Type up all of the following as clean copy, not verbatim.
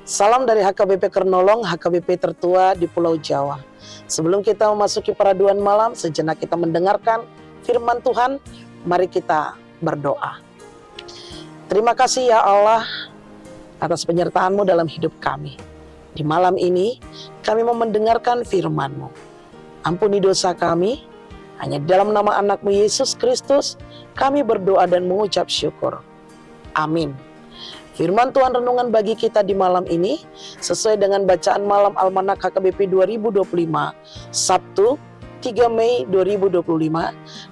Salam dari HKBP Kernolong, HKBP tertua di Pulau Jawa. Sebelum kita memasuki peraduan malam, sejenak kita mendengarkan firman Tuhan. Mari kita berdoa. Terima kasih ya Allah atas penyertaan-Mu dalam hidup kami. Di malam ini kami mau mendengarkan firman-Mu. Ampuni dosa kami, hanya di dalam nama anak-Mu Yesus Kristus kami berdoa dan mengucap syukur. Amin. Firman Tuhan renungan bagi kita di malam ini sesuai dengan bacaan malam Almanak HKBP 2025 Sabtu 3 Mei 2025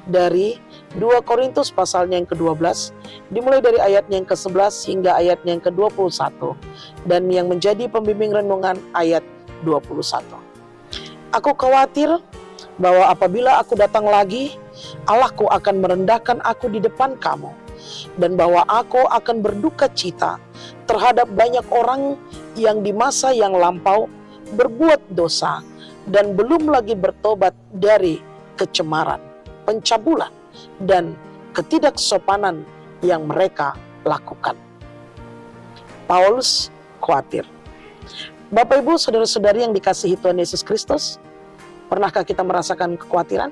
dari 2 Korintus pasalnya yang ke-12 dimulai dari ayatnya yang ke-11 hingga ayatnya yang ke-21 dan yang menjadi pembimbing renungan ayat 21. Aku khawatir bahwa apabila aku datang lagi, Allahku akan merendahkan aku di depan kamu, dan bahwa aku akan berduka cita terhadap banyak orang yang di masa yang lampau berbuat dosa dan belum lagi bertobat dari kecemaran, pencabulan, dan ketidaksopanan yang mereka lakukan. Paulus khawatir. Bapak Ibu, saudara-saudari yang dikasihi Tuhan Yesus Kristus, pernahkah kita merasakan kekhawatiran?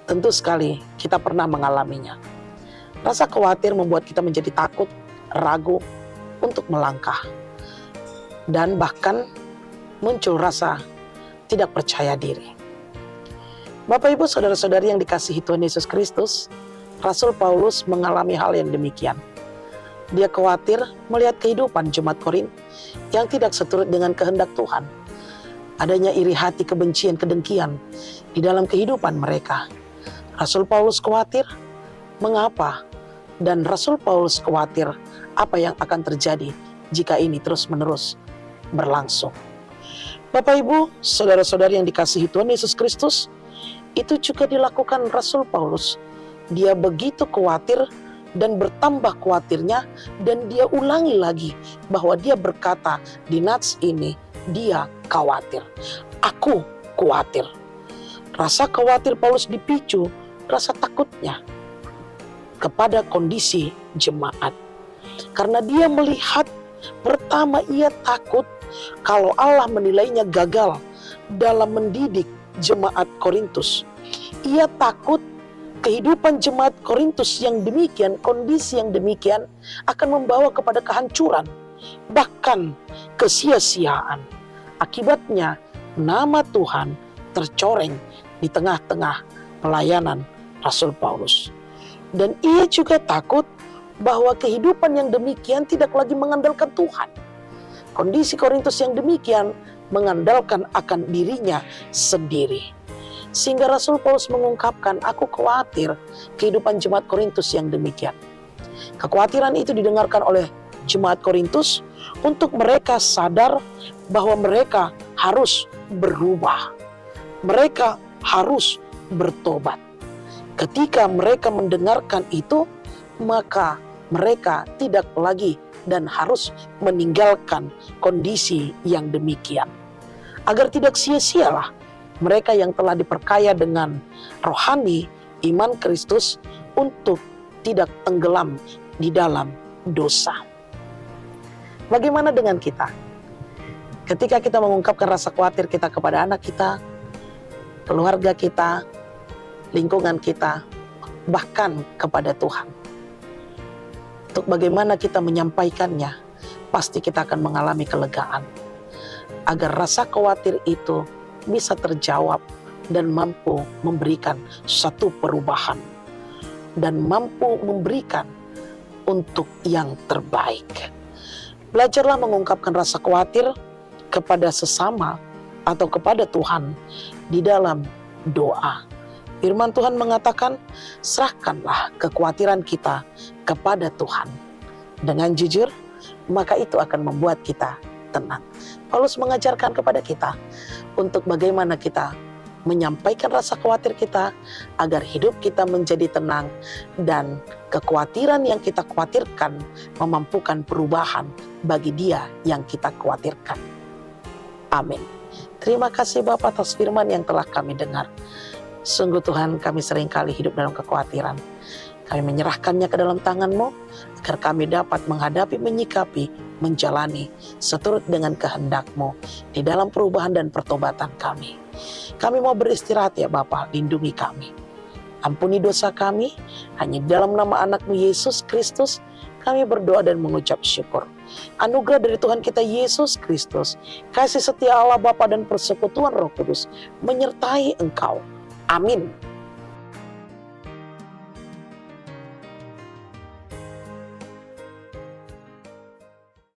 Tentu sekali kita pernah mengalaminya. Rasa khawatir membuat kita menjadi takut, ragu untuk melangkah. Dan bahkan muncul rasa tidak percaya diri. Bapak Ibu saudara-saudari yang dikasihi Tuhan Yesus Kristus, Rasul Paulus mengalami hal yang demikian. Dia khawatir melihat kehidupan jemaat Korin yang tidak seturut dengan kehendak Tuhan. Adanya iri hati, kebencian, kedengkian di dalam kehidupan mereka. Rasul Paulus khawatir. Mengapa? Dan Rasul Paulus khawatir apa yang akan terjadi jika ini terus-menerus berlangsung. Bapak Ibu, saudara-saudari yang dikasihi Tuhan Yesus Kristus, itu juga dilakukan Rasul Paulus. Dia begitu khawatir dan bertambah khawatirnya, dan dia ulangi lagi bahwa dia berkata di nats ini, dia khawatir. Aku khawatir. Rasa khawatir Paulus dipicu rasa takutnya kepada kondisi jemaat. Karena dia melihat, pertama ia takut kalau Allah menilainya gagal dalam mendidik jemaat Korintus. Ia takut kehidupan jemaat Korintus yang demikian, kondisi yang demikian akan membawa kepada kehancuran, bahkan kesia-siaan. Akibatnya nama Tuhan tercoreng di tengah-tengah pelayanan Rasul Paulus. Dan ia juga takut bahwa kehidupan yang demikian tidak lagi mengandalkan Tuhan. Kondisi Korintus yang demikian mengandalkan akan dirinya sendiri. Sehingga Rasul Paulus mengungkapkan, aku khawatir kehidupan jemaat Korintus yang demikian. Kekhawatiran itu didengarkan oleh jemaat Korintus untuk mereka sadar bahwa mereka harus berubah. Mereka harus bertobat. Ketika mereka mendengarkan itu, maka mereka tidak lagi dan harus meninggalkan kondisi yang demikian. Agar tidak sia-sialah mereka yang telah diperkaya dengan rohani iman Kristus untuk tidak tenggelam di dalam dosa. Bagaimana dengan kita? Ketika kita mengungkapkan rasa khawatir kita kepada anak kita, keluarga kita, lingkungan kita, bahkan kepada Tuhan. Untuk bagaimana kita menyampaikannya, pasti kita akan mengalami kelegaan. Agar rasa khawatir itu bisa terjawab dan mampu memberikan satu perubahan. Dan mampu memberikan untuk yang terbaik. Belajarlah mengungkapkan rasa khawatir kepada sesama atau kepada Tuhan di dalam doa. Firman Tuhan mengatakan, serahkanlah kekhawatiran kita kepada Tuhan. Dengan jujur, maka itu akan membuat kita tenang. Paulus mengajarkan kepada kita untuk bagaimana kita menyampaikan rasa khawatir kita agar hidup kita menjadi tenang dan kekhawatiran yang kita khawatirkan memampukan perubahan bagi dia yang kita khawatirkan. Amin. Terima kasih Bapak atas firman yang telah kami dengar. Sungguh Tuhan, kami seringkali hidup dalam kekhawatiran. Kami menyerahkannya ke dalam tangan-Mu, agar kami dapat menghadapi, menyikapi, menjalani seturut dengan kehendak-Mu di dalam perubahan dan pertobatan kami. Kami mau beristirahat ya Bapa, lindungi kami. Ampuni dosa kami, hanya dalam nama anak-Mu Yesus Kristus, kami berdoa dan mengucap syukur. Anugerah dari Tuhan kita Yesus Kristus, kasih setia Allah Bapa dan persekutuan Roh Kudus menyertai engkau. Amin.